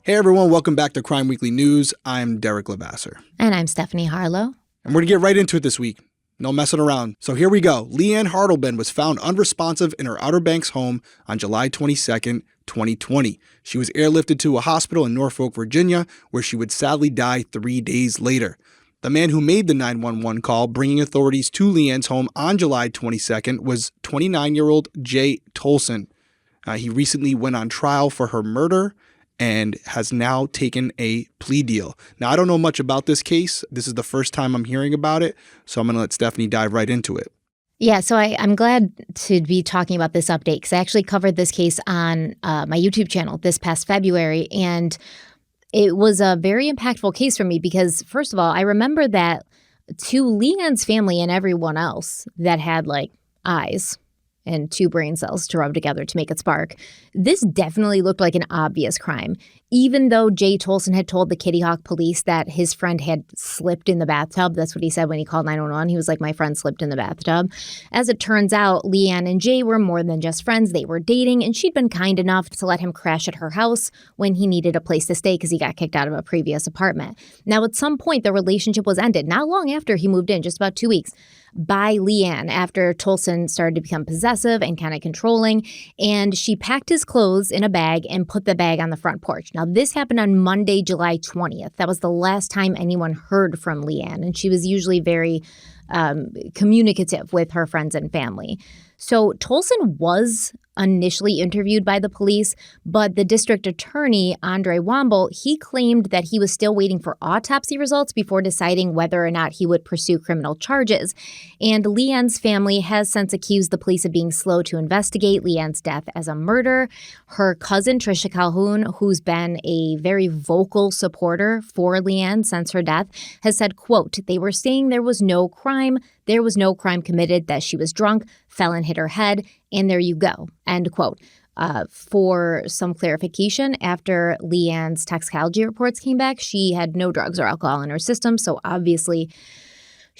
Hey everyone, welcome back to Crime Weekly News. I'm Derek Levasseur. And I'm Stephanie Harlow. And we're going to get right into it this week. No messing around. So here we go. LeAnn Hartleben was found unresponsive in her Outer Banks home on July 22nd, 2020. She was airlifted to a hospital in Norfolk, Virginia, where she would sadly die 3 days later. The man who made the 911 call, bringing authorities to LeAnn's home on July 22nd, was 29-year-old Jay Tolson. He recently went on trial for her murder and has now taken a plea deal. Now, I don't know much about this case. This is the first time I'm hearing about it, so I'm going to let Stephanie dive right into it. Yeah, so I'm glad to be talking about this update because I actually covered this case on my YouTube channel this past February, and it was a very impactful case for me because, first of all, I remember that to LeAnn's family and everyone else that had, eyes and two brain cells to rub together to make it spark, this definitely looked like an obvious crime. Even though Jay Tolson had told the Kitty Hawk police that his friend had slipped in the bathtub, that's what he said when he called 911. He was like, my friend slipped in the bathtub. As it turns out, LeAnn and Jay were more than just friends. They were dating, and she'd been kind enough to let him crash at her house when he needed a place to stay because he got kicked out of a previous apartment. Now, at some point, the relationship was ended, not long after he moved in, just about 2 weeks, by LeAnn after Tolson started to become possessive and kind of controlling, and she packed his clothes in a bag and put the bag on the front porch. Now, this happened on Monday, July 20th. That was the last time anyone heard from LeAnn, and she was usually very communicative with her friends and family. So Tolson was initially interviewed by the police, but the district attorney, Andre Womble, he claimed that he was still waiting for autopsy results before deciding whether or not he would pursue criminal charges. And LeAnn's family has since accused the police of being slow to investigate LeAnn's death as a murder. Her cousin, Trisha Calhoun, who's been a very vocal supporter for LeAnn since her death, has said, quote, "They were saying there was no crime. There was no crime committed, that she was drunk, fell and hit her head, and there you go," end quote. For some clarification, after LeAnn's toxicology reports came back, she had no drugs or alcohol in her system, so obviously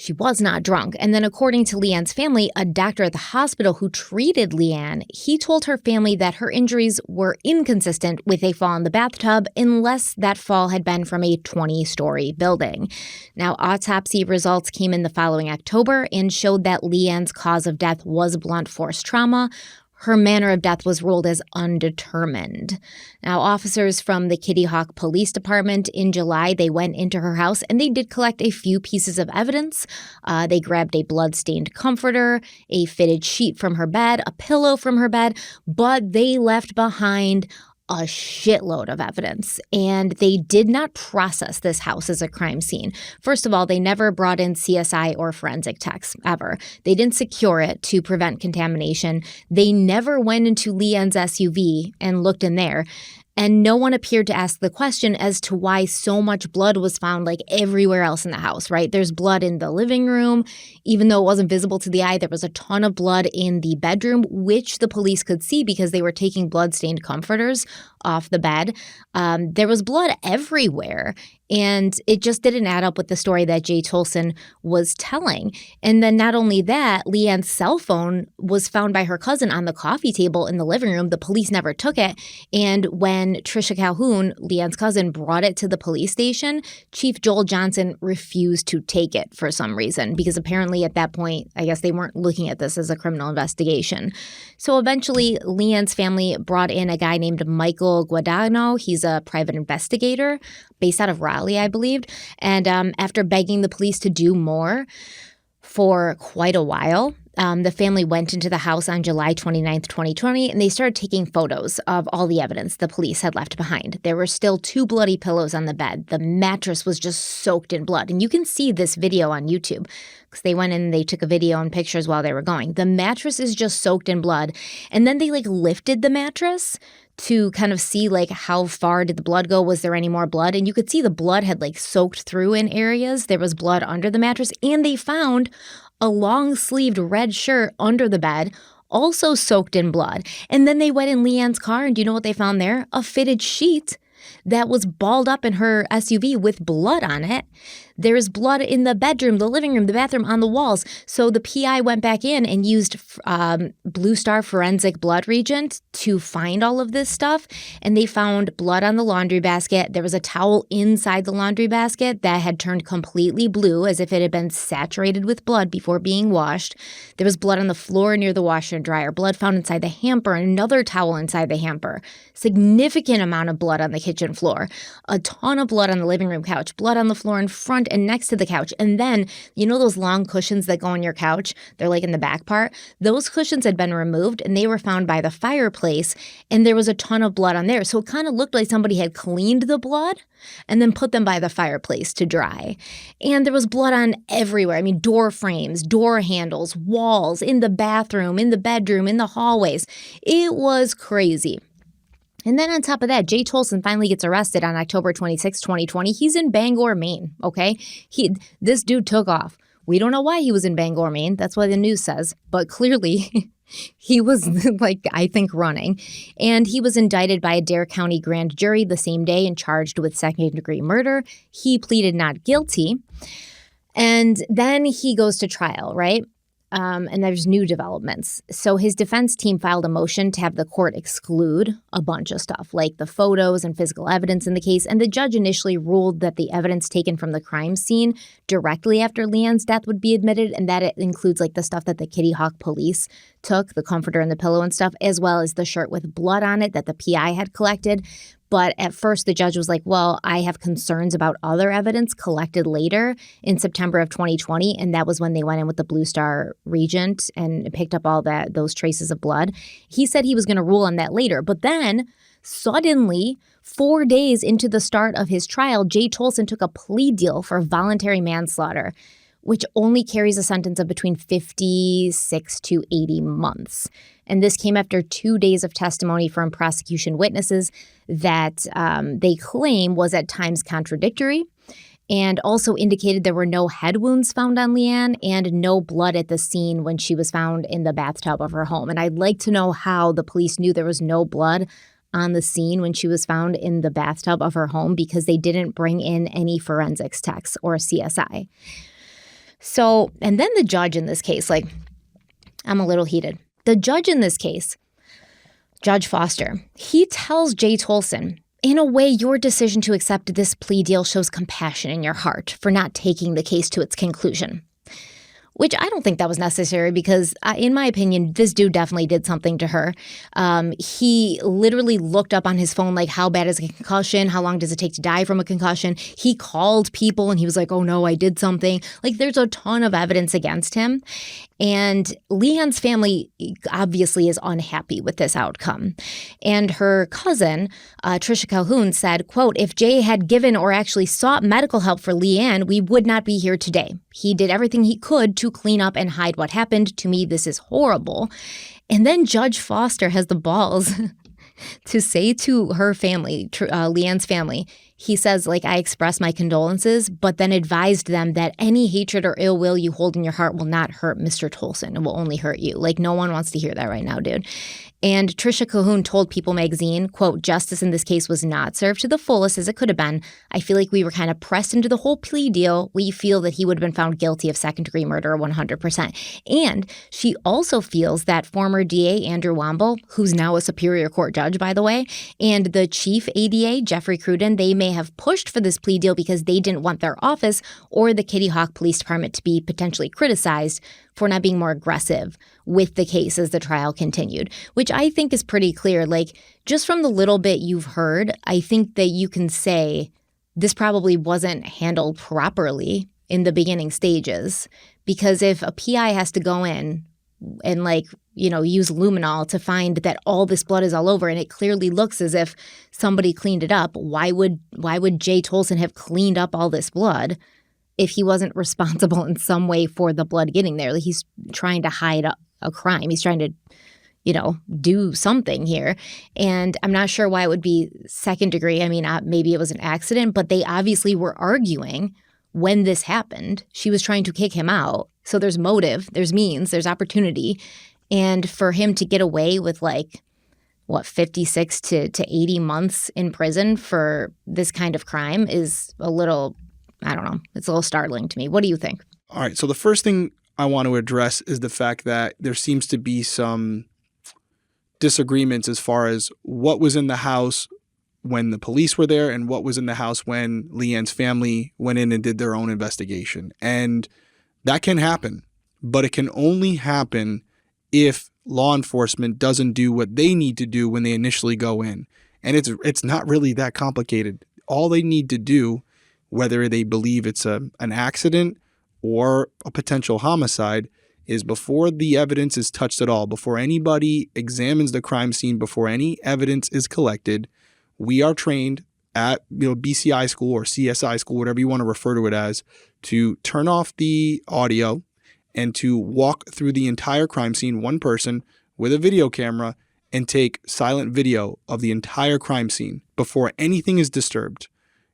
she was not drunk. And then according to LeAnn's family, a doctor at the hospital who treated LeAnn, he told her family that her injuries were inconsistent with a fall in the bathtub unless that fall had been from a 20-story building. Now, autopsy results came in the following October and showed that LeAnn's cause of death was blunt force trauma. Her manner of death was ruled as undetermined. Now, officers from the Kitty Hawk Police Department in July, they went into her house and they did collect a few pieces of evidence. They grabbed a blood-stained comforter, a fitted sheet from her bed, a pillow from her bed, but they left behind a shitload of evidence, and they did not process this house as a crime scene. First of all, they never brought in CSI or forensic techs, ever. They didn't secure it to prevent contamination. They never went into LeAnn's SUV and looked in there. And no one appeared to ask the question as to why so much blood was found everywhere else in the house, right? There's blood in the living room. Even though it wasn't visible to the eye, there was a ton of blood in the bedroom, which the police could see because they were taking blood-stained comforters off the bed. There was blood everywhere. And it just didn't add up with the story that Jay Tolson was telling. And then not only that, LeAnn's cell phone was found by her cousin on the coffee table in the living room. The police never took it. And when Trisha Calhoun, LeAnn's cousin, brought it to the police station, Chief Joel Johnson refused to take it for some reason, because apparently at that point, I guess they weren't looking at this as a criminal investigation. So eventually, LeAnn's family brought in a guy named Michael Guadagno. He's a private investigator based out of Raleigh, I believed. And after begging the police to do more for quite a while, the family went into the house on July 29th, 2020, and they started taking photos of all the evidence the police had left behind. There were still 2 bloody pillows on the bed. The mattress was just soaked in blood. And you can see this video on YouTube because they went in and they took a video and pictures while they were going. The mattress is just soaked in blood. And then they lifted the mattress to kind of see how far did the blood go? Was there any more blood? And you could see the blood had soaked through in areas. There was blood under the mattress, and they found a long-sleeved red shirt under the bed, also soaked in blood. And then they went in LeAnn's car, and do you know what they found there? A fitted sheet that was balled up in her SUV with blood on it. There's blood in the bedroom, the living room, the bathroom, on the walls. So the PI went back in and used Blue Star forensic blood reagent to find all of this stuff. And they found blood on the laundry basket. There was a towel inside the laundry basket that had turned completely blue, as if it had been saturated with blood before being washed. There was blood on the floor near the washer and dryer, blood found inside the hamper, and another towel inside the hamper. Significant amount of blood on the kitchen floor. A ton of blood on the living room couch, blood on the floor in front and next to the couch. And then, you know those long cushions that go on your couch? They're like in the back part. Those cushions had been removed and they were found by the fireplace, and there was a ton of blood on there. So it kind of looked like somebody had cleaned the blood and then put them by the fireplace to dry. And there was blood on everywhere. I mean, door frames, door handles, walls, in the bathroom, in the bedroom, in the hallways. It was crazy. And then on top of that, Jay Tolson finally gets arrested on October 26, 2020. He's in Bangor, Maine, okay? This dude took off. We don't know why he was in Bangor, Maine. That's what the news says. But clearly he was, I think, running. And he was indicted by a Dare County grand jury the same day and charged with second-degree murder. He pleaded not guilty. And then he goes to trial, right? And there's new developments. So his defense team filed a motion to have the court exclude a bunch of stuff, like the photos and physical evidence in the case. And the judge initially ruled that the evidence taken from the crime scene directly after LeAnn's death would be admitted, and that it includes like the stuff that the Kitty Hawk police took, the comforter and the pillow and stuff, as well as the shirt with blood on it that the PI had collected. But at first, the judge was like, well, I have concerns about other evidence collected later in September of 2020. And that was when they went in with the Blue Star reagent and picked up all those traces of blood. He said he was going to rule on that later. But then suddenly, 4 days into the start of his trial, Jay Tolson took a plea deal for voluntary manslaughter, which only carries a sentence of between 56 to 80 months. And this came after 2 days of testimony from prosecution witnesses that they claim was at times contradictory, and also indicated there were no head wounds found on LeAnn and no blood at the scene when she was found in the bathtub of her home. And I'd like to know how the police knew there was no blood on the scene when she was found in the bathtub of her home, because they didn't bring in any forensics techs or CSI. So, and then the judge in this case, I'm a little heated. The judge in this case, Judge Foster, he tells Jay Tolson, in a way, your decision to accept this plea deal shows compassion in your heart for not taking the case to its conclusion. Which I don't think that was necessary, because in my opinion, this dude definitely did something to her. He literally looked up on his phone, like, how bad is a concussion? How long does it take to die from a concussion? He called people and he was like, oh no, I did something. Like, there's a ton of evidence against him. And LeAnn's family obviously is unhappy with this outcome. And her cousin, Trisha Calhoun, said, quote, if Jay had given or actually sought medical help for LeAnn, we would not be here today. He did everything he could to clean up and hide what happened. To me, this is horrible. And then Judge Foster has the balls to say to her family, LeAnn's family, he says, I express my condolences, but then advised them that any hatred or ill will you hold in your heart will not hurt Mr. Tolson. It will only hurt you. No one wants to hear that right now, dude. And Trisha Calhoun told People magazine, quote, justice in this case was not served to the fullest as it could have been. I feel like we were kind of pressed into the whole plea deal. We feel that he would have been found guilty of second-degree murder 100%. And she also feels that former DA Andrew Womble, who's now a Superior Court judge, by the way, and the chief ADA, Jeffrey Cruden, they may have pushed for this plea deal because they didn't want their office or the Kitty Hawk Police Department to be potentially criticized for not being more aggressive with the case as the trial continued, which I think is pretty clear. Just from the little bit you've heard, I think that you can say this probably wasn't handled properly in the beginning stages, because if a PI has to go in and use luminol to find that all this blood is all over and it clearly looks as if somebody cleaned it up, why would Jay Tolson have cleaned up all this blood if he wasn't responsible in some way for the blood getting there? He's trying to hide a crime. He's trying to, do something here. And I'm not sure why it would be second degree. I mean, maybe it was an accident, but they obviously were arguing when this happened. She was trying to kick him out. So there's motive, there's means, there's opportunity. And for him to get away with 56 to 80 months in prison for this kind of crime is a little, I don't know, it's a little startling to me. What do you think? All right. So the first thing I want to address is the fact that there seems to be some disagreements as far as what was in the house when the police were there and what was in the house when LeAnn's family went in and did their own investigation. And that can happen, but it can only happen if law enforcement doesn't do what they need to do when they initially go in. And it's not really that complicated. All they need to do, whether they believe it's an accident or a potential homicide, is before the evidence is touched at all, before anybody examines the crime scene, before any evidence is collected, we are trained at BCI school or CSI school, whatever you want to refer to it as, to turn off the audio and to walk through the entire crime scene, one person with a video camera, and take silent video of the entire crime scene before anything is disturbed.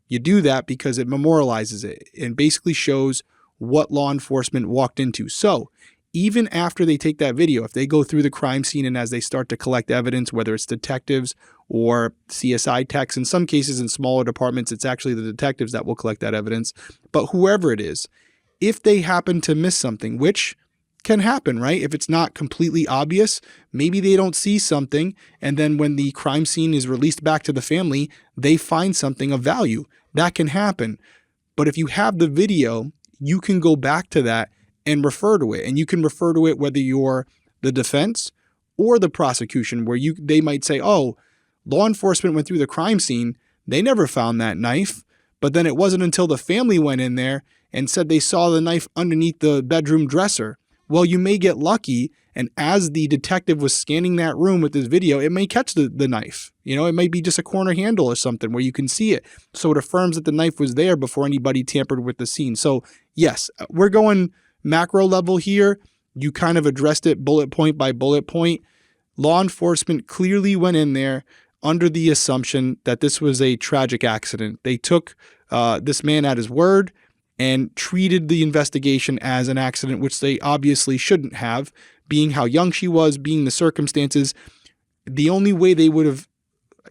You do that because it memorializes it and basically shows what law enforcement walked into. So even after they take that video, if they go through the crime scene and as they start to collect evidence, whether it's detectives or CSI techs, in some cases in smaller departments, it's actually the detectives that will collect that evidence. But whoever it is, if they happen to miss something, which can happen, right? If it's not completely obvious, maybe they don't see something. And then when the crime scene is released back to the family, they find something of value. That can happen. But if you have the video, you can go back to that and refer to it. And you can refer to it whether you're the defense or the prosecution, where they might say, oh, law enforcement went through the crime scene. They never found that knife. But then it wasn't until the family went in there and said they saw the knife underneath the bedroom dresser. Well, you may get lucky. And as the detective was scanning that room with this video, it may catch the knife. It might be just a corner handle or something where you can see it. So it affirms that the knife was there before anybody tampered with the scene. So yes, we're going macro level here. You kind of addressed it bullet point by bullet point. Law enforcement clearly went in there under the assumption that this was a tragic accident. They took this man at his word and treated the investigation as an accident, which they obviously shouldn't have, being how young she was, being the circumstances. The only way they would have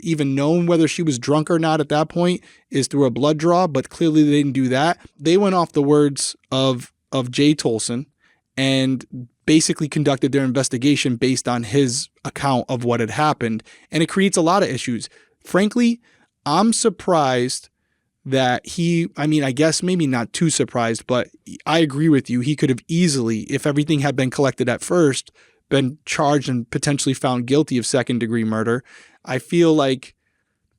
even known whether she was drunk or not at that point is through a blood draw, but clearly they didn't do that. They went off the words of Jay Tolson and basically conducted their investigation based on his account of what had happened. And it creates a lot of issues. Frankly, I'm surprised that I guess maybe not too surprised, but I agree with you. He could have easily, if everything had been collected at first, been charged and potentially found guilty of second-degree murder. I feel like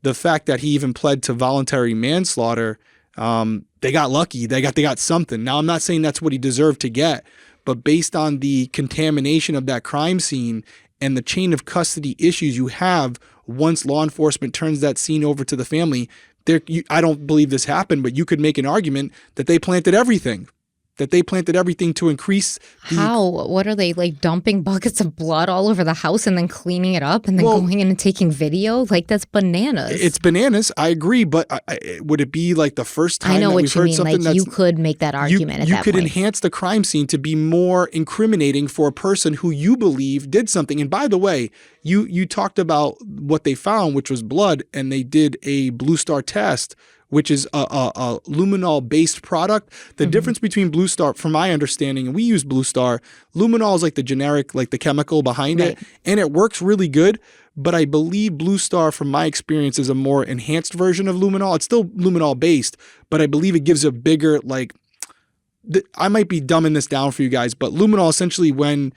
the fact that he even pled to voluntary manslaughter, they got lucky. They got something. Now, I'm not saying that's what he deserved to get, but based on the contamination of that crime scene and the chain of custody issues you have once law enforcement turns that scene over to the family, I don't believe this happened, but you could make an argument that they planted everything. To increase the... How? What are they, like dumping buckets of blood all over the house and then cleaning it up and then going in and taking video? Like, that's bananas. It's bananas. I agree. But would it be like the first time that we've heard something like, you could make that argument at that point. You could enhance the crime scene to be more incriminating for a person who you believe did something. And by the way, you talked about what they found, which was blood, and they did a Blue Star test, which is a luminol-based product. The difference between Blue Star, from my understanding, and we use Blue Star, luminol is like the generic, like the chemical behind it, and it works really good. But I believe Blue Star, from my experience, is a more enhanced version of luminol. It's still luminol-based, but I believe it gives a bigger, I might be dumbing this down for you guys, but luminol essentially when...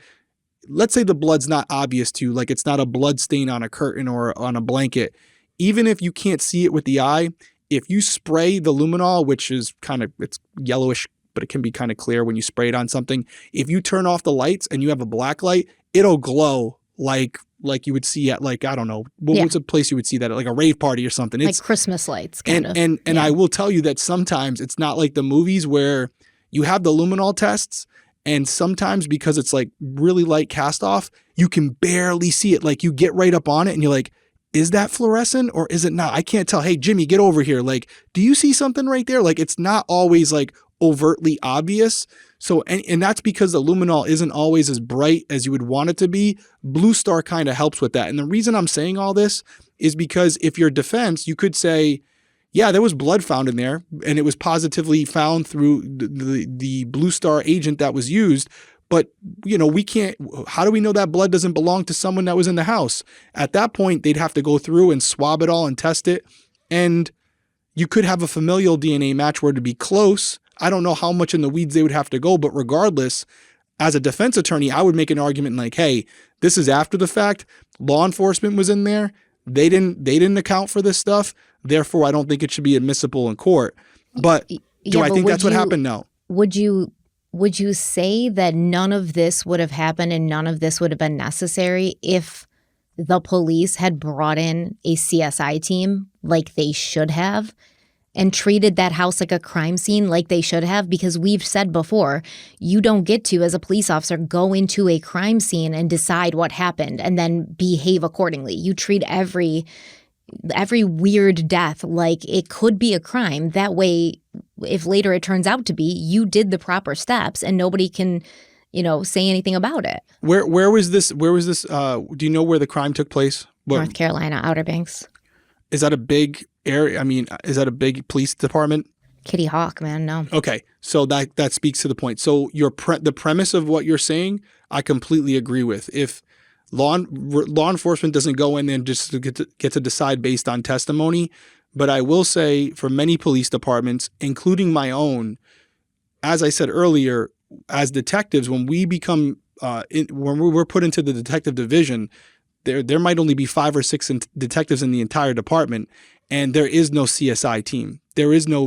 Let's say the blood's not obvious to you, like it's not a blood stain on a curtain or on a blanket. Even if you can't see it with the eye, if you spray the luminol, which is it's yellowish, but it can be kind of clear when you spray it on something. If you turn off the lights and you have a black light, it'll glow like you would see at I don't know, what's a place you would see that at, like a rave party or something. It's like Christmas lights, And I will tell you that sometimes it's not like the movies where you have the luminol tests. And sometimes because it's like really light cast off, you can barely see it. Like you get right up on it and you're like, is that fluorescent or is it not? I can't tell. Hey, Jimmy, get over here. Like, do you see something right there? Like, it's not always like overtly obvious. So, and that's because the luminol isn't always as bright as you would want it to be. Blue Star kind of helps with that. And the reason I'm saying all this is because if your defense, you could say, yeah, there was blood found in there and it was positively found through the Blue Star agent that was used. But, we can't, how do we know that blood doesn't belong to someone that was in the house? At that point, they'd have to go through and swab it all and test it. And you could have a familial DNA match where to be close. I don't know how much in the weeds they would have to go, but regardless, as a defense attorney, I would make an argument like, hey, this is after the fact. Law enforcement was in there. They didn't account for this stuff. Therefore, I don't think it should be admissible in court. But do I think that's what happened? No. Would you say that none of this would have happened and none of this would have been necessary if the police had brought in a CSI team like they should have and treated that house like a crime scene like they should have? Because we've said before, you don't get to, as a police officer, go into a crime scene and decide what happened and then behave accordingly. You treat every weird death like it could be a crime. That way, if later it turns out to be, you did the proper steps and nobody can, say anything about it. Where was this? Do you know where the crime took place? North Carolina, Outer Banks. Is that a big area? I mean, is that a big police department? Kitty Hawk, man, no. Okay, so that speaks to the point. So the premise of what you're saying, I completely agree with. If law enforcement doesn't go in and just get to decide based on testimony, but I will say for many police departments, including my own, as I said earlier, as detectives, when we become when we're put into the detective division, there might only be 5 or 6 detectives in the entire department, and there is no CSI team. There is no.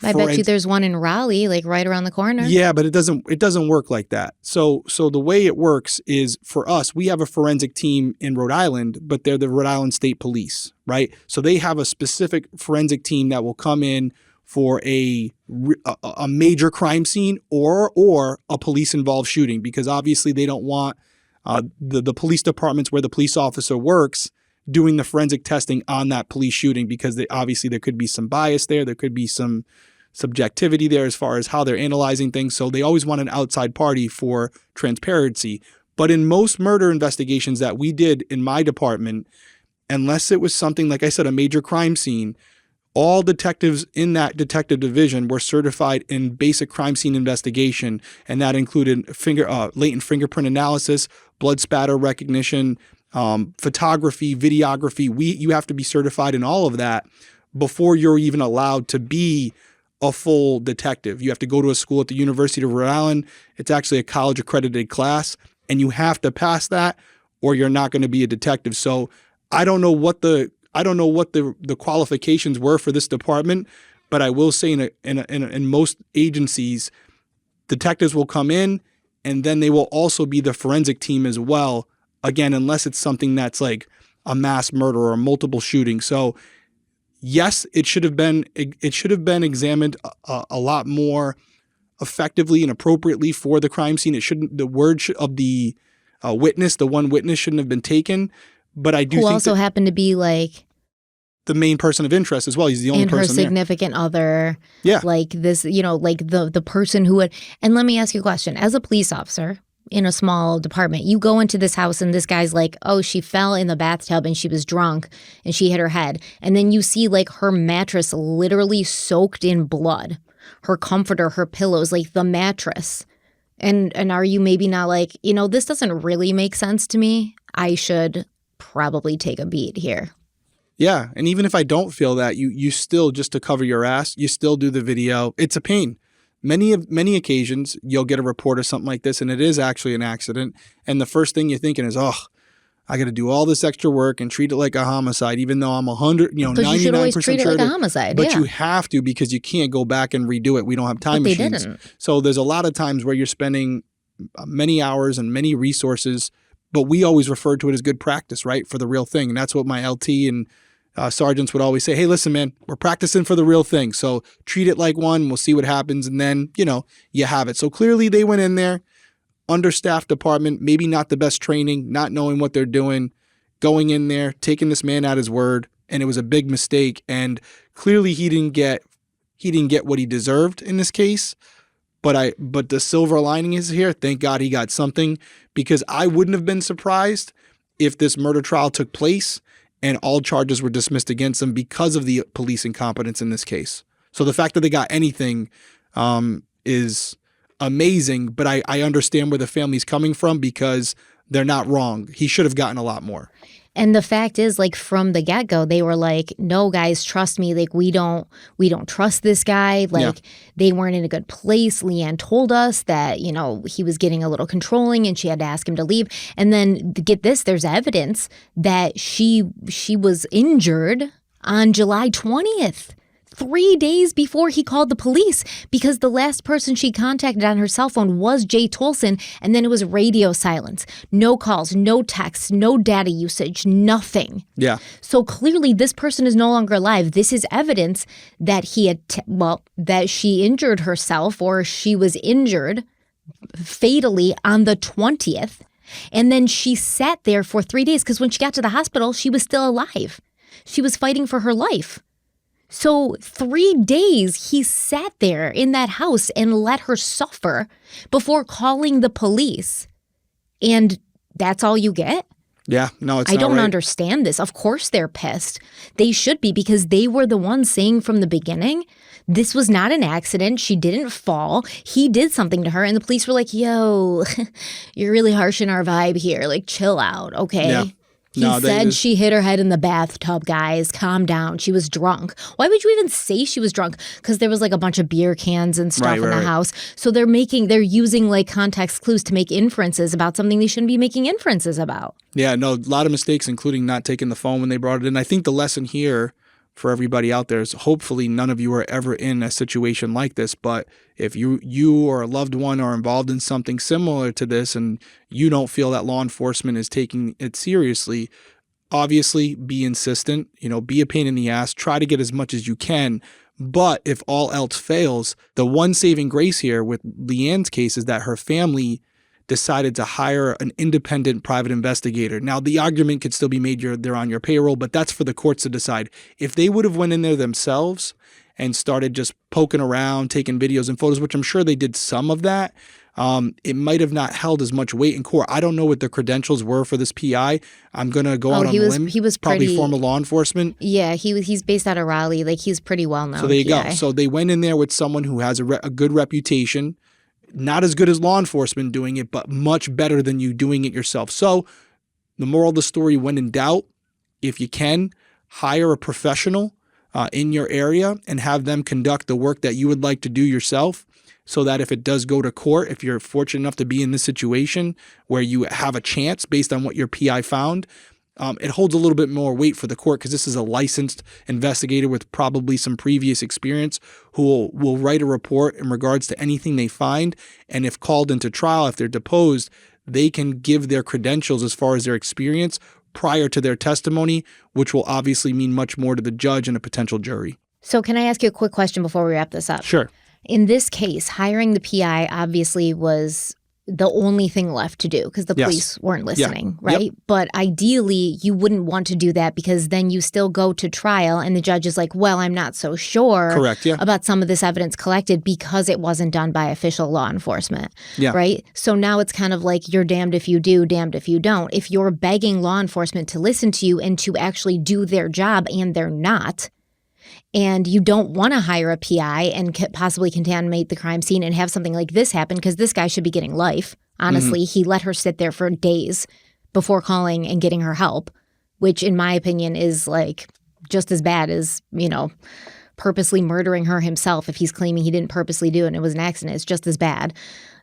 I bet you there's one in Raleigh, like right around the corner. Yeah, but it doesn't work like that. So the way it works is, for us, we have a forensic team in Rhode Island, but they're the Rhode Island State Police, right? So they have a specific forensic team that will come in for a major crime scene or a police involved shooting, because obviously they don't want the police departments where the police officer works doing the forensic testing on that police shooting, because there could be some bias there. There could be some subjectivity there as far as how they're analyzing things. So they always want an outside party for transparency. But in most murder investigations that we did in my department, unless it was something, like I said, a major crime scene, all detectives in that detective division were certified in basic crime scene investigation, and that included latent fingerprint analysis, blood spatter recognition, photography, videography. You have to be certified in all of that before you're even allowed to be a full detective. You have to go to a school at the University of Rhode Island. It's actually a college accredited class, and you have to pass that or you're not going to be a detective. So I don't know what the qualifications were for this department, but I will say in most agencies, detectives will come in and then they will also be the forensic team as well. Again, unless it's something that's like a mass murder or multiple shootings. So yes, it should have been examined a lot more effectively and appropriately for the crime scene. The word of the witness, the one witness, shouldn't have been taken. But I do think also happened to be like the main person of interest as well. He's the only person and her significant other. Yeah, like this, like the person who would. And let me ask you a question: as a police officer in a small department, you go into this house and this guy's like, oh, she fell in the bathtub and she was drunk and she hit her head. And then you see like her mattress literally soaked in blood, her comforter, her pillows, like the mattress. And are you maybe not like, this doesn't really make sense to me. I should probably take a beat here. Yeah. And even if I don't feel that, you still, just to cover your ass, you still do the video. It's a pain. Many occasions you'll get a report of something like this and it is actually an accident. And the first thing you're thinking is, oh, I got to do all this extra work and treat it like a homicide, even though I'm 99% you should always treat sure it like a homicide. But you have to, because you can't go back and redo it. We don't have time machines. Didn't. So there's a lot of times where you're spending many hours and many resources, but we always refer to it as good practice, right? For the real thing. And that's what my LT and sergeants would always say, hey, listen, man, we're practicing for the real thing. So treat it like one, we'll see what happens. And then, you have it. So clearly they went in there, understaffed department, maybe not the best training, not knowing what they're doing, going in there, taking this man at his word. And it was a big mistake. And clearly he didn't get he didn't get what he deserved in this case. But the silver lining is here. Thank God he got something, because I wouldn't have been surprised if this murder trial took place and all charges were dismissed against him because of the police incompetence in this case. So the fact that they got anything is amazing, but I understand where the family's coming from, because they're not wrong. He should have gotten a lot more. And the fact is, like, from the get-go, they were like, no, guys, trust me. Like, we don't trust this guy. Like, They weren't in a good place. LeAnn told us that, you know, he was getting a little controlling and she had to ask him to leave. And then, get this, there's evidence that she was injured on July 20th. 3 days before he called the police, because the last person she contacted on her cell phone was Jay Tolson, and then it was radio silence. No calls, no texts, no data usage, nothing. Yeah. So clearly this person is no longer alive. This is evidence that that she injured herself, or she was injured fatally on the 20th. And then she sat there for 3 days, because when she got to the hospital, she was still alive. She was fighting for her life. So 3 days he sat there in that house and let her suffer before calling the police. And that's all you get? Yeah, no, it's I not don't right. understand this. Of course they're pissed. They should be, because they were the ones saying from the beginning, this was not an accident. She didn't fall. He did something to her. And the police were like, yo, you're really harshing our vibe here. Like, chill out, okay? Yeah. He said she hit her head in the bathtub, guys. Calm down. She was drunk. Why would you even say she was drunk? Because there was like a bunch of beer cans and stuff in the house. So they're using like context clues to make inferences about something they shouldn't be making inferences about. Yeah, no, a lot of mistakes, including not taking the phone when they brought it in. I think the lesson here for everybody out there is, hopefully none of you are ever in a situation like this, but if you or a loved one are involved in something similar to this and you don't feel that law enforcement is taking it seriously, obviously be insistent, be a pain in the ass, try to get as much as you can. But if all else fails, the one saving grace here with LeAnn's case is that her family decided to hire an independent private investigator. Now, the argument could still be made they're on your payroll, but that's for the courts to decide. If they would have went in there themselves and started just poking around, taking videos and photos, which I'm sure they did some of that, it might have not held as much weight in court. I don't know what the credentials were for this PI. I'm going to go out on a limb. He was probably former law enforcement. Yeah, he's based out of Raleigh. Like, he's pretty well known. So there you go. So they went in there with someone who has a good reputation. Not as good as law enforcement doing it, but much better than you doing it yourself. So the moral of the story, when in doubt, if you can, hire a professional in your area and have them conduct the work that you would like to do yourself, so that if it does go to court, if you're fortunate enough to be in this situation where you have a chance based on what your PI found, it holds a little bit more weight for the court, because this is a licensed investigator with probably some previous experience who will write a report in regards to anything they find. And if called into trial, if they're deposed, they can give their credentials as far as their experience prior to their testimony, which will obviously mean much more to the judge and a potential jury. So can I ask you a quick question before we wrap this up? Sure. In this case, hiring the PI obviously was the only thing left to do, because the police weren't listening, right? Yep. But ideally, you wouldn't want to do that, because then you still go to trial and the judge is like, well, I'm not so sure about some of this evidence collected because it wasn't done by official law enforcement, right? So now it's kind of like you're damned if you do, damned if you don't. If you're begging law enforcement to listen to you and to actually do their job and they're not, and you don't want to hire a PI and possibly contaminate the crime scene and have something like this happen, because this guy should be getting life. Honestly, he let her sit there for days before calling and getting her help, which in my opinion is like just as bad as, purposely murdering her himself. If he's claiming he didn't purposely do it and it was an accident, it's just as bad.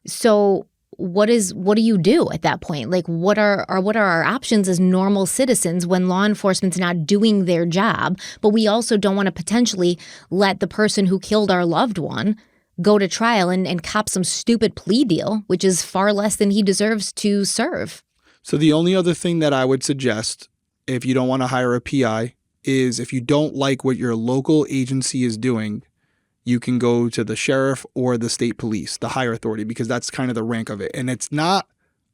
So what do you do at that point? Like, what are our options as normal citizens when law enforcement's not doing their job, but we also don't want to potentially let the person who killed our loved one go to trial and cop some stupid plea deal, which is far less than he deserves to serve? So the only other thing that I would suggest, if you don't want to hire a PI, is if you don't like what your local agency is doing, you can go to the sheriff or the state police, the higher authority, because that's kind of the rank of it. And it's not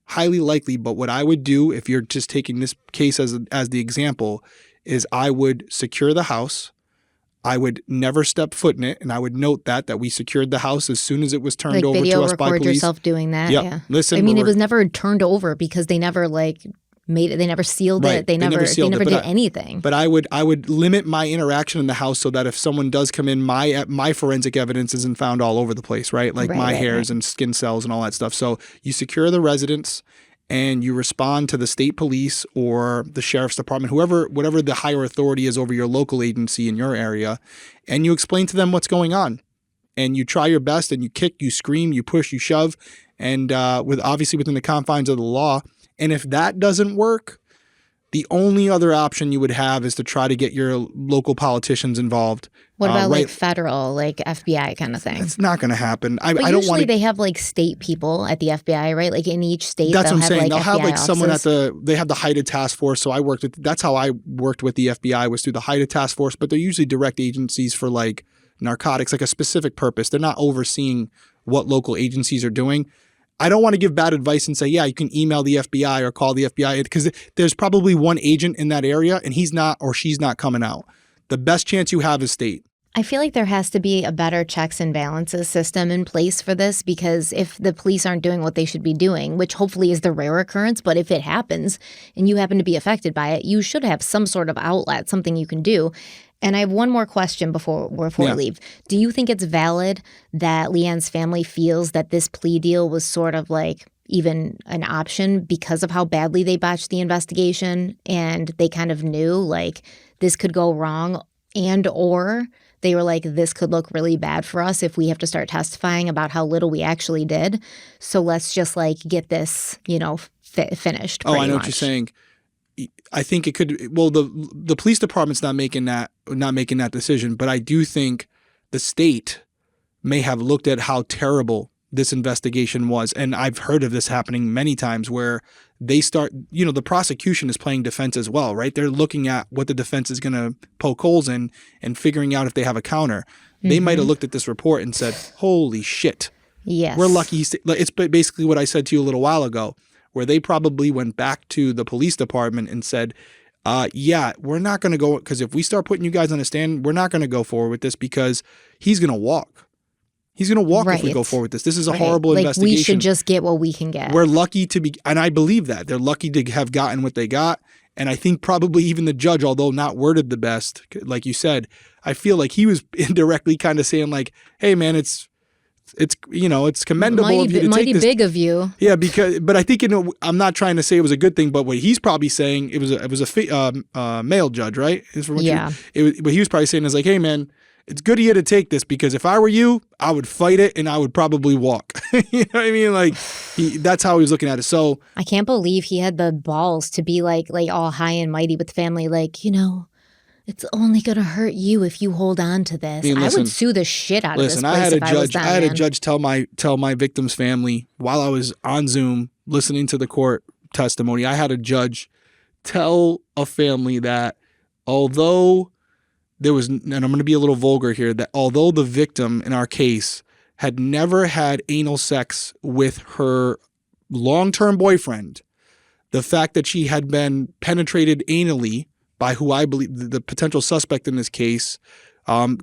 highly likely, but what I would do, if you're just taking this case as the example, is I would secure the house. I would never step foot in it, and I would note that we secured the house as soon as it was turned Like over video to us by record police. yourself doing that. Yep. Yeah. Listen, I mean, but it was never turned over because they never made it. They never sealed Right. it. They never did anything. But I would limit my interaction in the house so that if someone does come in, my forensic evidence isn't found all over the place, right? Like my hairs and skin cells and all that stuff. So you secure the residence and you respond to the state police or the sheriff's department, whatever the higher authority is over your local agency in your area, and you explain to them what's going on. And you try your best and you kick, you scream, you push, you shove, and obviously within the confines of the law. And if that doesn't work, the only other option you would have is to try to get your local politicians involved. What about like federal, like FBI kind of thing? It's not going to happen. But I don't want. They have like state people at the FBI, right? Like in each state. That's what I'm saying. They'll have like offices. someone they have the HIDTA task force. So that's how I worked with the FBI, was through the HIDTA task force. But they're usually direct agencies for like narcotics, like a specific purpose. They're not overseeing what local agencies are doing. I don't want to give bad advice and say, yeah, you can email the FBI or call the FBI, because there's probably one agent in that area and he's not or she's not coming out. The best chance you have is state. I feel like there has to be a better checks and balances system in place for this, because if the police aren't doing what they should be doing, which hopefully is the rare occurrence, but if it happens and you happen to be affected by it, you should have some sort of outlet, something you can do. And I have one more question before we leave. Do you think it's valid that LeAnn's family feels that this plea deal was sort of like even an option because of how badly they botched the investigation, and they kind of knew like this could go wrong, and or they were like, this could look really bad for us if we have to start testifying about how little we actually did. So let's just like get this, finished. Oh, I know what you're saying. I think it could. Well, the police department's not making that decision, but I do think the state may have looked at how terrible this investigation was, and I've heard of this happening many times where they start. The prosecution is playing defense as well, right? They're looking at what the defense is going to poke holes in and figuring out if they have a counter. Mm-hmm. They might have looked at this report and said, "Holy shit, yes, we're lucky." It's basically what I said to you a little while ago, where they probably went back to the police department and said, yeah, we're not going to go, because if we start putting you guys on the stand, we're not going to go forward with this because he's going to walk. He's going to walk if we go forward with this. This is a horrible investigation. We should just get what we can get. We're lucky to be, and I believe that. They're lucky to have gotten what they got. And I think probably even the judge, although not worded the best, like you said, I feel like he was indirectly kind of saying like, hey, man, it's commendable of you to take this. Big of you. Yeah, but I think I'm not trying to say it was a good thing, but what he's probably saying, it was a male judge, right? What he was probably saying is like, hey man, it's good of you to take this, because if I were you, I would fight it and I would probably walk. You know what I mean? Like that's how he was looking at it. So I can't believe he had the balls to be like all high and mighty with the family, like, it's only going to hurt you if you hold on to this. I would sue the shit out of this place. I had a judge tell my victim's family while I was on Zoom listening to the court testimony. I had a judge tell a family that although there was, and I'm going to be a little vulgar here, that although the victim in our case had never had anal sex with her long-term boyfriend, the fact that she had been penetrated anally by who I believe the potential suspect in this case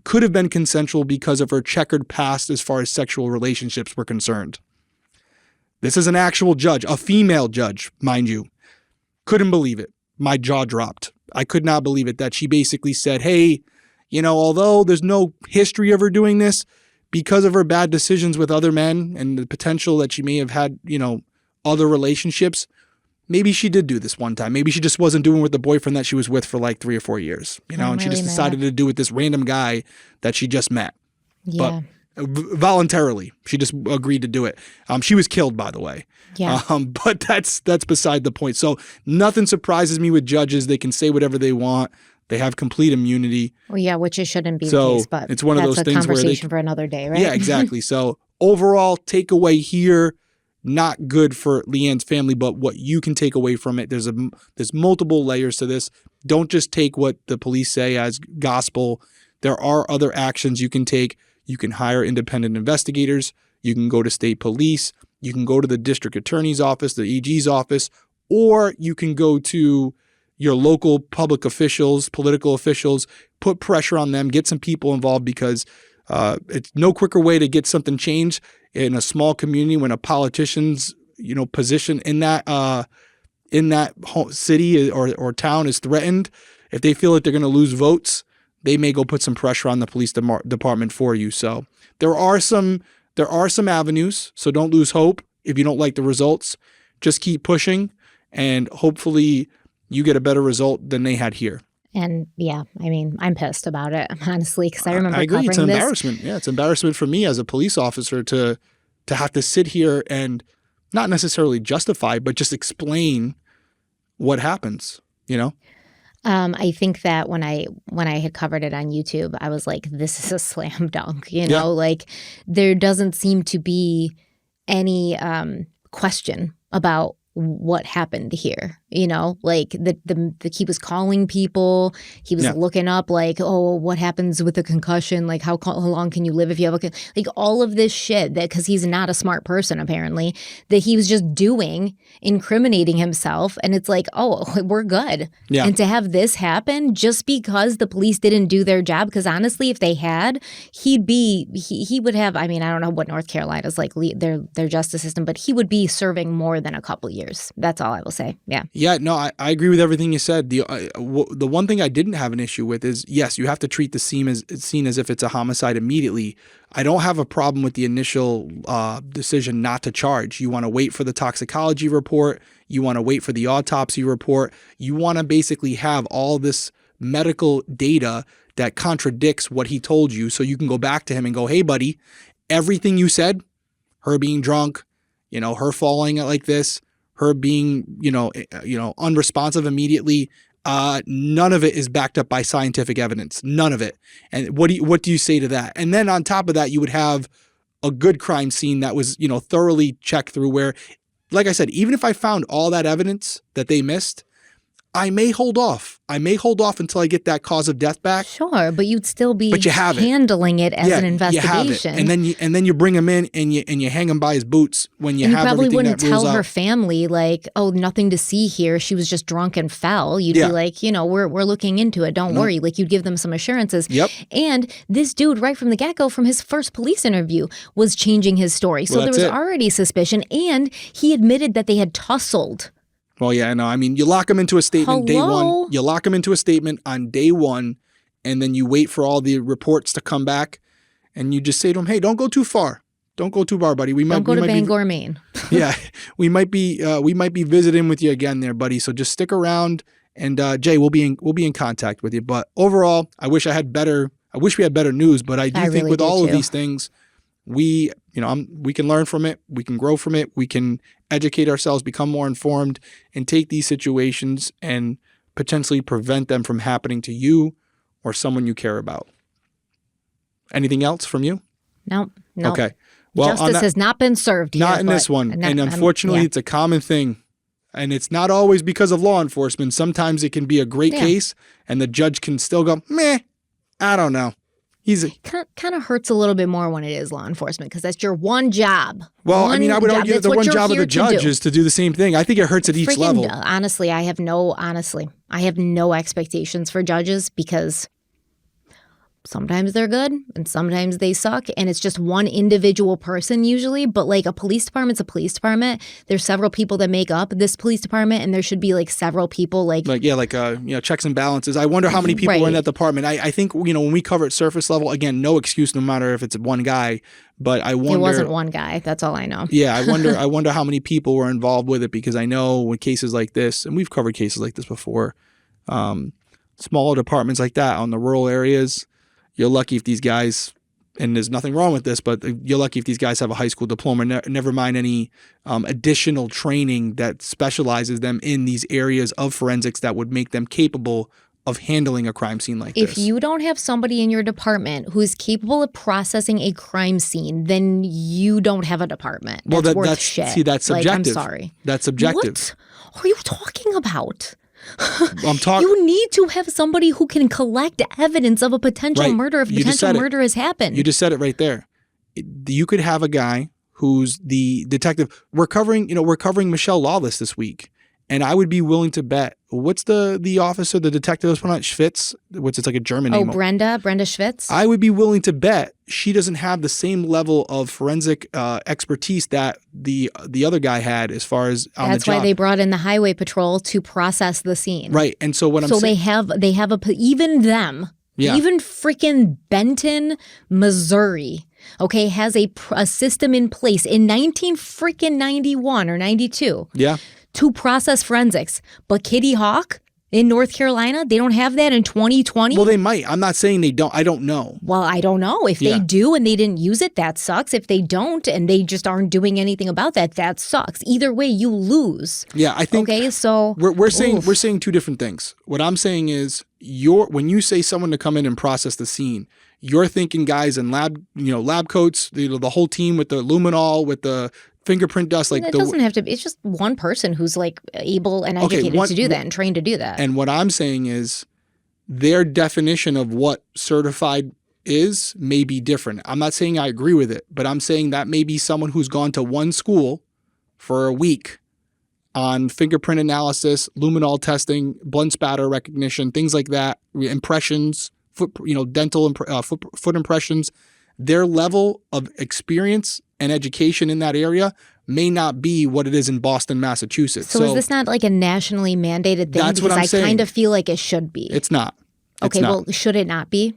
could have been consensual because of her checkered past as far as sexual relationships were concerned. This is an actual judge, a female judge, mind you. Couldn't believe it. My jaw dropped. I could not believe it, that she basically said, hey, although there's no history of her doing this, because of her bad decisions with other men and the potential that she may have had, other relationships, maybe she did do this one time. Maybe she just wasn't doing with the boyfriend that she was with for like 3 or 4 years, and she just decided to do with this random guy that she just met. Yeah. But voluntarily, she just agreed to do it. She was killed, by the way. Yeah. But that's beside the point. So nothing surprises me with judges. They can say whatever they want. They have complete immunity. Well, yeah, which it shouldn't be the case, but it's one of those things where conversation for another day, right? Yeah, exactly. So overall takeaway here, not good for LeAnn's family, but what you can take away from it, there's multiple layers to this. Don't just take what the police say as gospel. There are other actions you can take. You can hire independent investigators. You can go to state police. You can go to the district attorney's office, the EG's office, or you can go to, your local public officials, political officials, put pressure on them, get some people involved, because it's no quicker way to get something changed in a small community when a politician's, position in that city or town is threatened. If they feel like they're going to lose votes, they may go put some pressure on the police department for you. So there are some avenues. So don't lose hope if you don't like the results. Just keep pushing, and hopefully you get a better result than they had here. And yeah, I mean, I'm pissed about it, honestly, because I remember I agree. covering It's an this. embarrassment. Yeah, it's embarrassment for me as a police officer to have to sit here and not necessarily justify, but just explain what happens, I think that when I had covered it on YouTube, I was like, this is a slam dunk, Yeah. like there doesn't seem to be any question about what happened here, like the he was calling people, he was looking up like, oh, what happens with a concussion, like how long can you live if you have like all of this shit, that because he's not a smart person apparently, that he was just doing, incriminating himself, and it's like, oh, we're good. And to have this happen just because the police didn't do their job, because honestly, if they had, he would have, I mean, I don't know what North Carolina's like their justice system, but he would be serving more than a couple years. That's all I will say. Yeah, no, I agree with everything you said. The one thing I didn't have an issue with is, yes, you have to treat the scene as if it's a homicide immediately. I don't have a problem with the initial decision not to charge. You want to wait for the toxicology report. You want to wait for the autopsy report. You want to basically have all this medical data that contradicts what he told you, so you can go back to him and go, hey, buddy, everything you said, her being drunk, her falling like this, her being, unresponsive immediately, none of it is backed up by scientific evidence. None of it. And what do you say to that? And then on top of that, you would have a good crime scene that was, thoroughly checked through, where, like I said, even if I found all that evidence that they missed, I may hold off. Until I get that cause of death back. Sure, but you'd still be handling it as an investigation. You have it. And then you bring him in and you hang him by his boots when you have everything that rules out. You probably wouldn't tell her family like, oh, nothing to see here. She was just drunk and fell. You'd be like, we're looking into it. Don't worry. Like, you'd give them some assurances. Yep. And this dude, right from the get-go, from his first police interview, was changing his story. So there was already suspicion, and he admitted that they had tussled. Well, yeah, no, I mean, you lock them into a statement day one. You lock them into a statement on day one, and then you wait for all the reports to come back, and you just say to them, hey, don't go too far. Don't go too far, buddy. Don't go to Bangor, Maine. Yeah, we might be visiting with you again there, buddy. So just stick around, and Jay, we'll be in contact with you. But overall, I wish we had better news. But I think really with all of these things, we can learn from it. We can grow from it. We can educate ourselves, become more informed, and take these situations and potentially prevent them from happening to you or someone you care about. Anything else from you? No. Okay. Well, justice has not been served here. Not in this one. And unfortunately, it's a common thing. And it's not always because of law enforcement. Sometimes it can be a great case, and the judge can still go, meh, I don't know. Kind of hurts a little bit more when it is law enforcement, because that's your one job. Well, I would argue that the one job of the judge is to do the same thing. I think it hurts at each level. Honestly, I have no expectations for judges, because sometimes they're good and sometimes they suck, and it's just one individual person usually. But like, a police department's a police department. There's several people that make up this police department, and there should be like several people checks and balances. I wonder how many people are in that department. I think when we cover it surface level, again, no excuse, no matter if it's one guy. But I wonder, it wasn't one guy. That's all I know. Yeah, I wonder how many people were involved with it, because I know with cases like this, and we've covered cases like this before, smaller departments like that on the rural areas. You're lucky if these guys, and there's nothing wrong with this, but you're lucky if these guys have a high school diploma, never mind any additional training that specializes them in these areas of forensics that would make them capable of handling a crime scene like this. If you don't have somebody in your department who is capable of processing a crime scene, then you don't have a department. That's worth shit. See, that's subjective. I'm sorry. That's subjective. What are you talking about? I'm talking. You need to have somebody who can collect evidence of a potential murder if potential murder has happened. You just said it right there. You could have a guy who's the detective. We're covering Michelle Lawless this week, And I would be willing to bet, what's the officer, the detective was put on Schwitz, which is like a German name. Brenda Schwitz. I would be willing to bet she doesn't have the same level of forensic expertise that the other guy had as far as on the job. That's why they brought in the highway patrol to process the scene. Right. And so what I'm saying. So they have even them. Yeah. Even freaking Benton, Missouri, okay, has a system in place in 1991 or 92. Yeah. To process forensics. But Kitty Hawk in North Carolina, they don't have that in 2020? Well, they might. I'm not saying they don't. I don't know. Well, I don't know. If they do and they didn't use it, that sucks. If they don't and they just aren't doing anything about that, that sucks. Either way, you lose. Yeah, I think. Okay, so we're saying two different things. What I'm saying is, when you say someone to come in and process the scene, you're thinking guys in lab coats, the whole team with the luminol, with the fingerprint dust. Like it doesn't have to be. It's just one person who's like able and educated to do that and trained to do that. And what I'm saying is their definition of what certified is may be different. I'm not saying I agree with it, but I'm saying that may be someone who's gone to one school for a week on fingerprint analysis, luminol testing, blood spatter recognition, things like that, impressions, dental foot impressions. Their level of experience and education in that area may not be what it is in Boston, Massachusetts. So is this not like a nationally mandated thing? That's what I'm saying. I kind of feel like it should be. It's not. Okay, well, should it not be?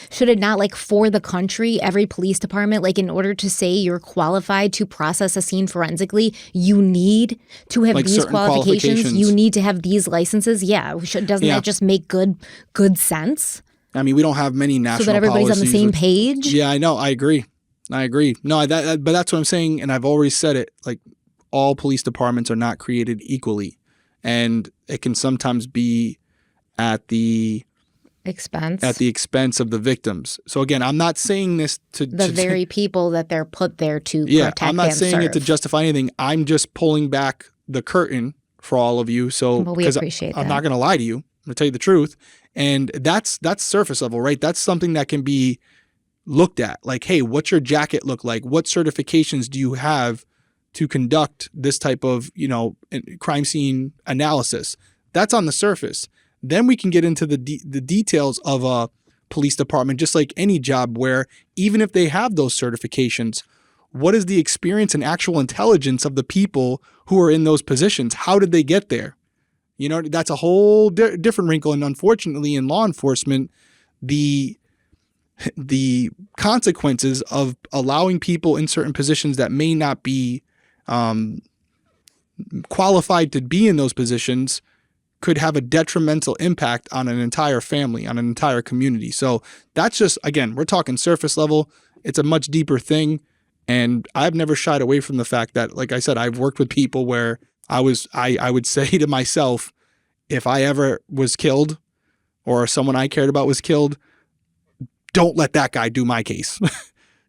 Should it not, like, for the country, every police department, like, in order to say you're qualified to process a scene forensically, you need to have these qualifications? You need to have these licenses? Yeah. Doesn't that just make good sense? I mean, we don't have many national policies. So that everybody's on the same page? Yeah, I know. I agree. No, but that's what I'm saying, and I've always said it. Like, all police departments are not created equally, and it can sometimes be at the expense of the victims. So again, I'm not saying this to very people that they're put there to protect. I'm not saying it to justify anything. I'm just pulling back the curtain for all of you. So we appreciate that. I'm not going to lie to you. I'm going to tell you the truth, and that's surface level, right? That's something that can be looked at. Like, hey, what's your jacket look like? What certifications do you have to conduct this type of crime scene analysis? That's on the surface. Then we can get into the details of a police department, just like any job, where even if they have those certifications, what is the experience and actual intelligence of the people who are in those positions? How did they get there? That's a whole different wrinkle. And unfortunately, in law enforcement, the consequences of allowing people in certain positions that may not be qualified to be in those positions could have a detrimental impact on an entire family, on an entire community. So that's just, again, we're talking surface level. It's a much deeper thing. And I've never shied away from the fact that, like I said, I've worked with people where I would say to myself, if I ever was killed or someone I cared about was killed, don't let that guy do my case.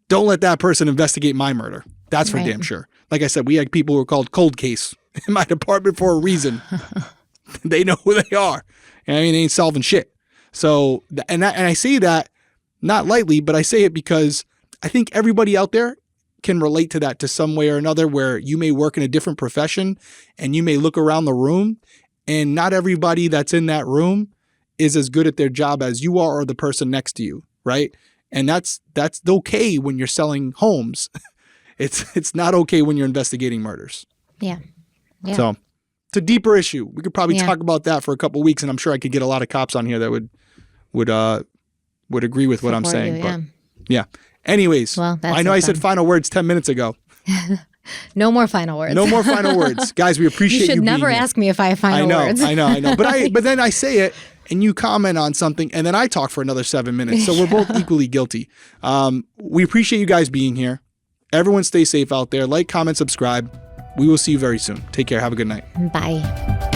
Don't let that person investigate my murder. That's for damn sure. Like I said, we had people who were called cold case in my department for a reason. They know who they are. I mean, they ain't solving shit. So, and I say that not lightly, but I say it because I think everybody out there can relate to that to some way or another, where you may work in a different profession and you may look around the room and not everybody that's in that room is as good at their job as you are or the person next to you, right? And that's okay when you're selling homes. It's not okay when you're investigating murders. Yeah. So it's a deeper issue. We could probably talk about that for a couple of weeks, and I'm sure I could get a lot of cops on here that would agree with what I'm saying. But yeah. Anyways, I know I said final words 10 minutes ago. No more final words. No more final words. Guys, we appreciate you being here. You should never ask me if I have final words. I know. But then I say it and you comment on something and then I talk for another 7 minutes. So we're both equally guilty. We appreciate you guys being here. Everyone stay safe out there. Like, comment, subscribe. We will see you very soon. Take care. Have a good night. Bye.